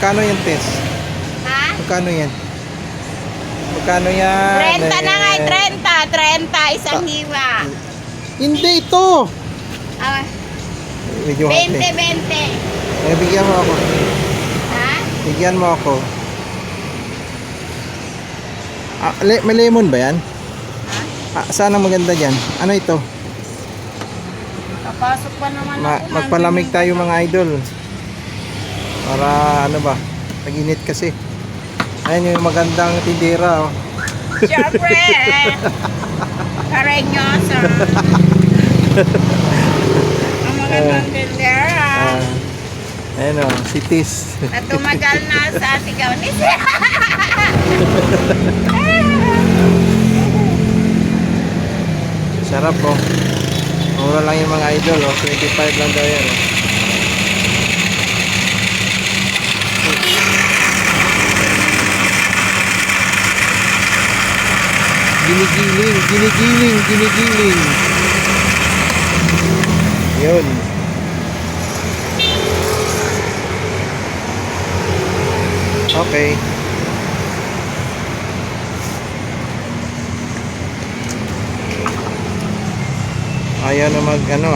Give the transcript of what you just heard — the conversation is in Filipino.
Magkano yan, Tess? Ha? Magkano yan? Magkano yan? 30 na nga, 30 isang hiwa. Hindi ito. Ah, Medyo 20. Bigyan mo ako. Ha? Bigyan mo ako. May lemon ba yan? Saan ang maganda dyan? Ano ito? Papasok pa naman ako. Magpalamig tayo mga idol. Para ano ba? Pag-init kasi. Ayan yung magandang tindera. Oh. Siyempre. Karenyosa. Ang magandang tindera. Ayan o, si Tis. Na tumagal na sa sigaw ni siya. Sarap po. Mura lang yung mga idol. 25 lang daw yan. Ginigiling. Yun. Okay. Ayaw na mag ano